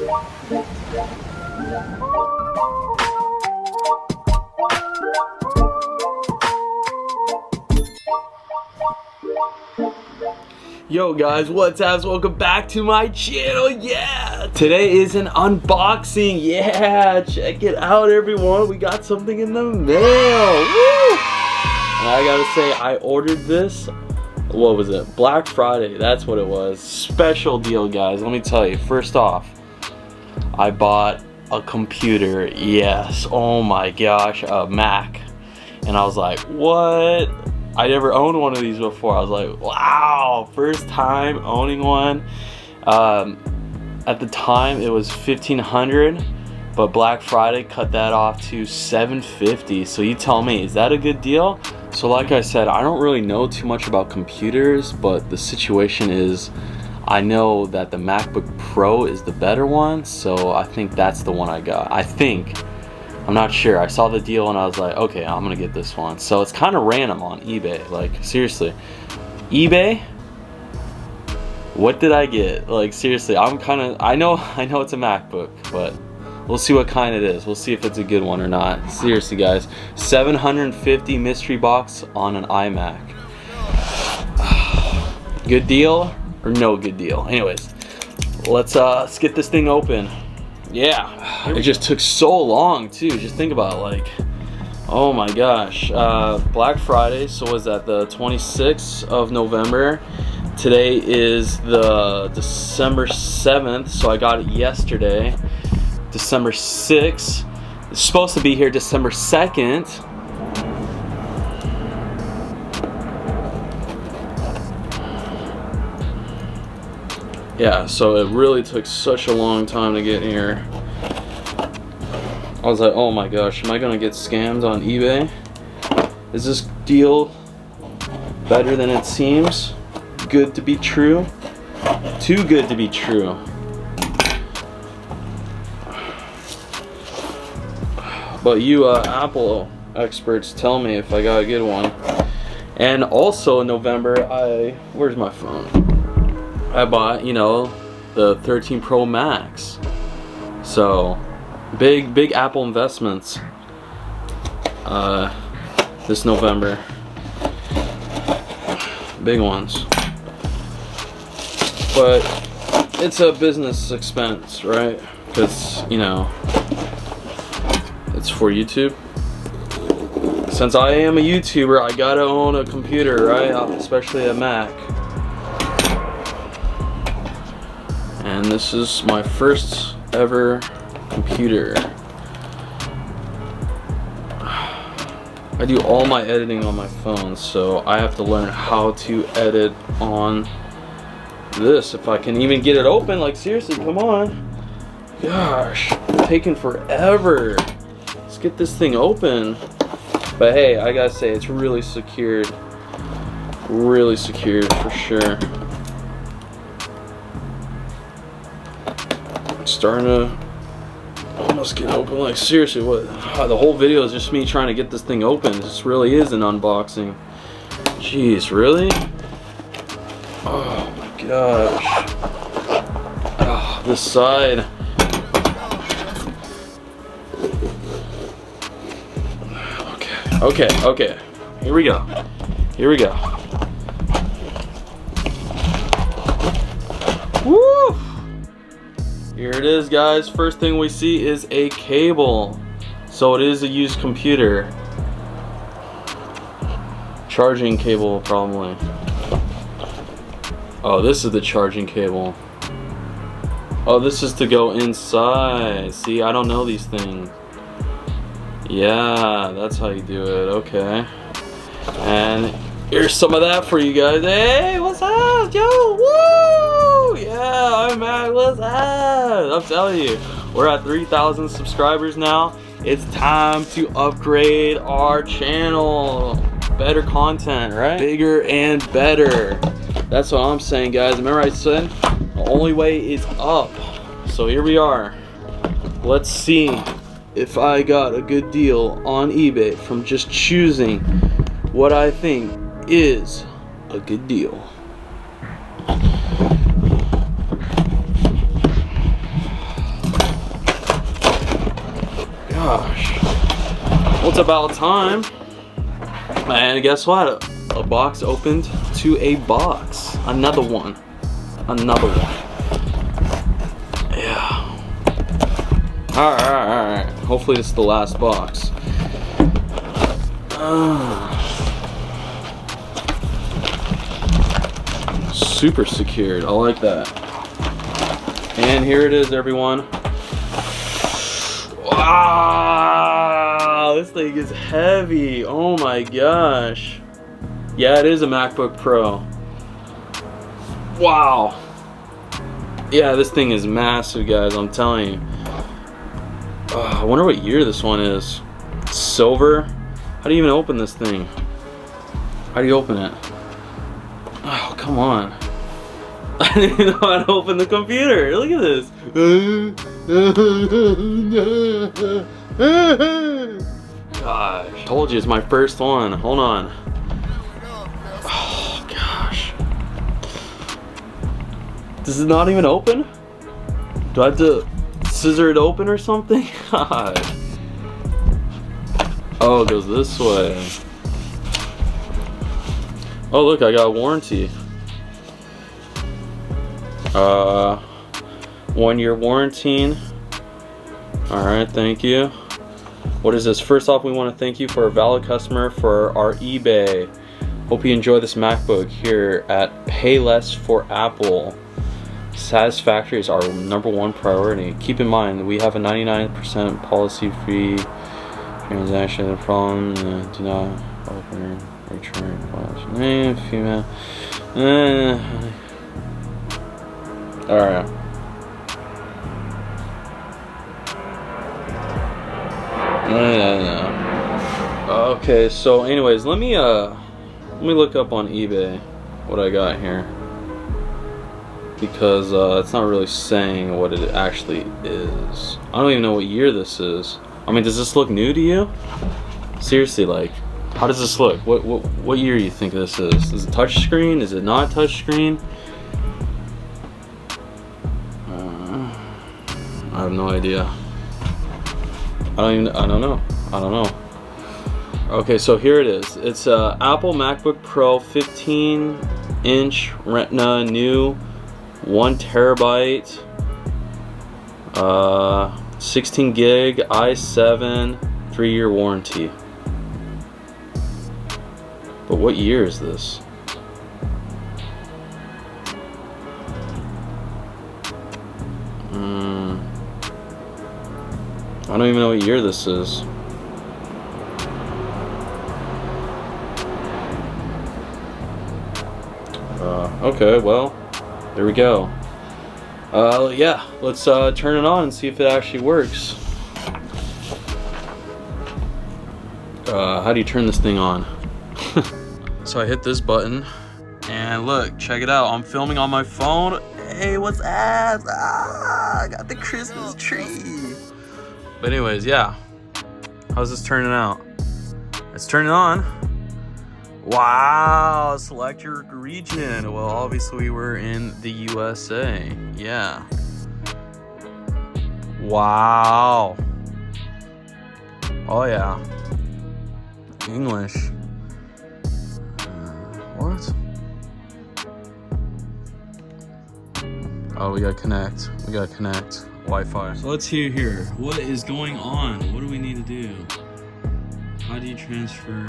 Yo guys, what's up? Welcome back to my channel. Yeah, today is an unboxing. Yeah, check it out everyone, we got something in the mail. Woo! And I gotta say, I ordered this, what was it, Black Friday, that's what it was. Special deal guys, let me tell you. First off, I bought a computer. Yes, oh my gosh, a Mac. And I was like, what? I never owned one of these before. I was like, wow, first time owning one. At the time it was $1,500, but Black Friday cut that off to $750. So you tell me, is that a good deal? So like I said, I don't really know too much about computers, but the situation is, I know that the MacBook Pro is the better one, so I think that's the one I got. I'm not sure. I saw the deal and I was like, okay, I'm gonna get this one. So it's kind of random on eBay. Like seriously, eBay. What did I get? Like seriously, I know it's a MacBook, but we'll see what kind it is. We'll see if it's a good one or not. Seriously, guys, $750 mystery box on an iMac. Good deal or no good deal? Anyways, let's get this thing open. Yeah, it just took so long too. Just think about it, like, oh my gosh. Black Friday, so was that the 26th of November? Today is the December 7th, so I got it yesterday, December 6th. It's supposed to be here December 2nd. Yeah, so it really took such a long time to get here. I was like, oh my gosh, am I gonna get scammed on eBay? Is this deal better than it seems? Good to be true? Too good to be true. But you Apple experts, tell me if I got a good one. And also in November, where's my phone? I bought, you know, the 13 Pro Max. So big Apple investments this November. Big ones. But it's a business expense, right? Because, you know, it's for YouTube. Since I am a YouTuber, I gotta own a computer, right? Especially a Mac. And this is my first ever computer. I do all my editing on my phone, so I have to learn how to edit on this. If I can even get it open, like seriously, come on. Gosh, it's taking forever. Let's get this thing open. But hey, I gotta say, it's really secured. Really secured for sure. Starting to almost get open. Like seriously, what the whole video is just me trying to get this thing open. This really is an unboxing. Jeez, really? Oh my gosh. Oh, this side. Okay. Here we go. Woo! Here it is, guys. First thing we see is a cable. So it is a used computer. Charging cable, probably. Oh, this is the charging cable. Oh, this is to go inside. See, I don't know these things. Yeah, that's how you do it. Okay. And here's some of that for you guys. Hey, what's up, Joe? Woo! Yeah, I'm Mac. What's up? I'm telling you, we're at 3,000 subscribers now. It's time to upgrade our channel. Better content, right? Bigger and better. That's what I'm saying, guys. Remember I said the only way is up. So here we are. Let's see if I got a good deal on eBay from just choosing what I think is a good deal. It's about time. And guess what? A box opened to a box. Another one. Another one. Yeah. Alright. Hopefully this is the last box. Super secured. I like that. And here it is, everyone. Wow, this thing is heavy. Oh my gosh. Yeah, it is a MacBook Pro. Wow. Yeah, this thing is massive, guys. I'm telling you. I wonder what year this one is. Silver. How do you even open this thing? How do you open it? Oh, come on. I didn't know how to open the computer. Look at this. Gosh, told you it's my first one. Hold on. Oh gosh. This is not even open? Do I have to scissor it open or something? God. Oh, it goes this way. Oh look, I got a warranty. 1 year warranty. Alright, thank you. What is this? First off, we want to thank you for a valid customer for our eBay. Hope you enjoy this MacBook here at Payless for Apple. Satisfactory is our #1 priority. Keep in mind, we have a 99% policy-free transaction. The problem, do not open or return files. Female. Alright. Okay, so anyways, let me look up on eBay what I got here, because it's not really saying what it actually is. I don't even know what year this is. I mean, does this look new to you? Seriously, like, how does this look? What year do you think this is? Is it touchscreen? Is it not touchscreen? I have no idea. I don't know. Okay, so here it is. It's a Apple MacBook Pro 15-inch Retina new, 1 terabyte, 16 gig, i7, 3-year warranty. But what year is this? I don't even know what year this is. Okay, well, there we go. Yeah, let's turn it on and see if it actually works. How do you turn this thing on? So I hit this button, and look, check it out. I'm filming on my phone. Hey, what's up? I got the Christmas tree. But anyways, yeah. How's this turning out? It's turning on. Wow, select your region. Well, obviously we're in the USA. Yeah. Wow. Oh yeah. English. What? Oh, we gotta connect. Wi-Fi. So let's hear here. What is going on? What do we need to do? How do you transfer?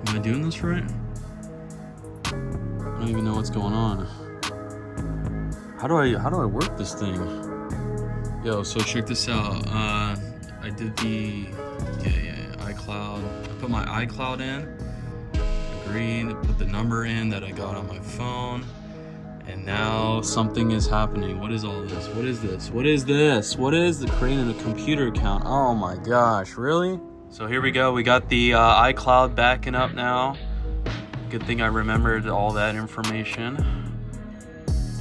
Am I doing this right? I don't even know what's going on. How do I work this thing? Yo, so check this out. I did the iCloud. I put my iCloud in. Agreed. Put the number in that I got on my phone. And now something is happening. What is all this? What is this? What is this? What is the creating a computer account? Oh my gosh, really? So here we go. We got the iCloud backing up now. Good thing I remembered all that information.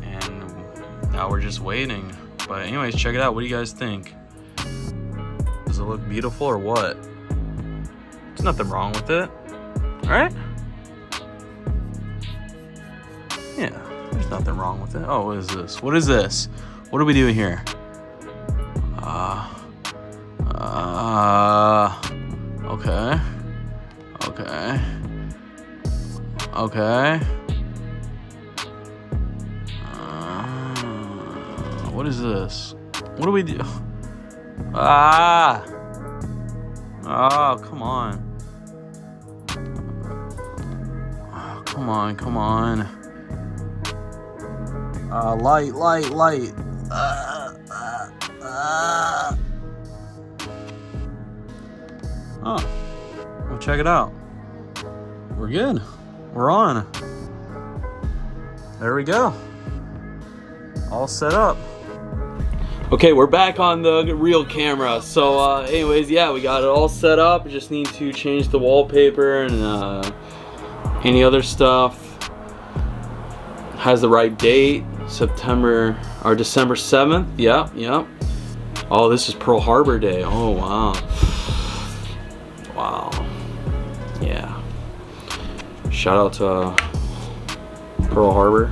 And now we're just waiting. But anyways, check it out. What do you guys think? Does it look beautiful or what? There's nothing wrong with it, right? Yeah. There's nothing wrong with it. Oh, what is this? What is this? What are we doing here? Okay. Okay. Okay. What is this? What do we do? Ah! Oh, come on. Oh, come on, come on. Light. Oh, well, check it out. We're good. We're on. There we go. All set up. Okay, we're back on the real camera. So anyways, yeah, we got it all set up. We just need to change the wallpaper and any other stuff. Has the right date, September or December 7th. Yep. Oh, this is Pearl Harbor Day. Oh, wow. Wow. Yeah. Shout out to Pearl Harbor,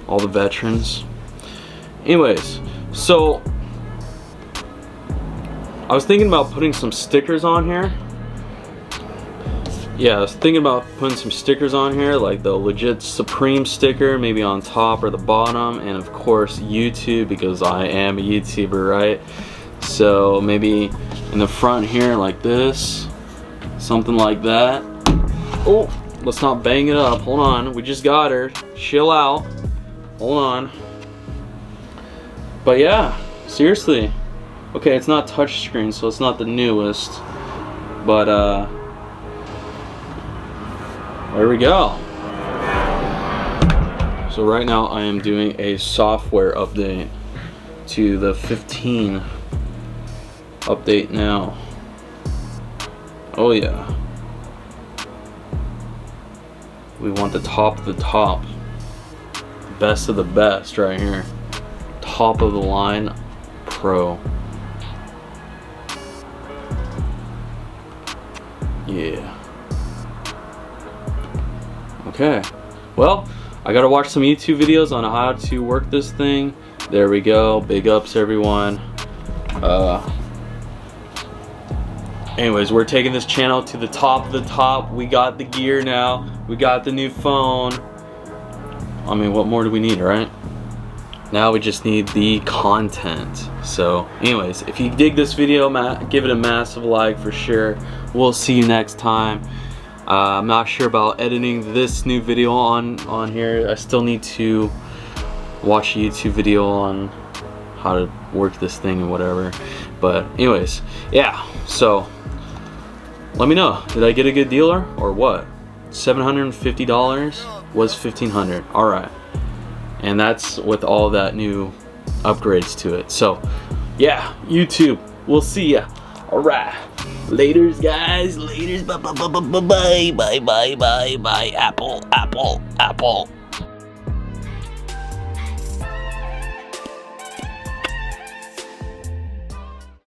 all the veterans. Anyways, so I was thinking about putting some stickers on here. Yeah, I was thinking about putting some stickers on here, like the legit Supreme sticker, maybe on top or the bottom, and of course YouTube, because I am a YouTuber, right? So maybe in the front here like this, something like that. Oh, let's not bang it up. Hold on, we just got her. Chill out. Hold on. But yeah, seriously. Okay, it's not touchscreen, so it's not the newest. But there we go. So right now I am doing a software update to the 15 update now. Oh yeah. We want the top of the top. Best of the best right here. Top of the line Pro. Yeah. Okay. Well, I gotta watch some YouTube videos on how to work this thing. There we go. Big ups, everyone. Anyways, we're taking this channel to the top of the top. We got the gear now. We got the new phone. I mean, what more do we need, right? Now we just need the content. So anyways, if you dig this video, give it a massive like for sure. We'll see you next time. I'm not sure about editing this new video on here. I still need to watch a YouTube video on how to work this thing and whatever. But anyways, yeah, so let me know. Did I get a good deal or what? $750 was $1,500. All right. And that's with all that new upgrades to it. So yeah, YouTube, we'll see ya. All right, laters guys, laters, bye. Apple.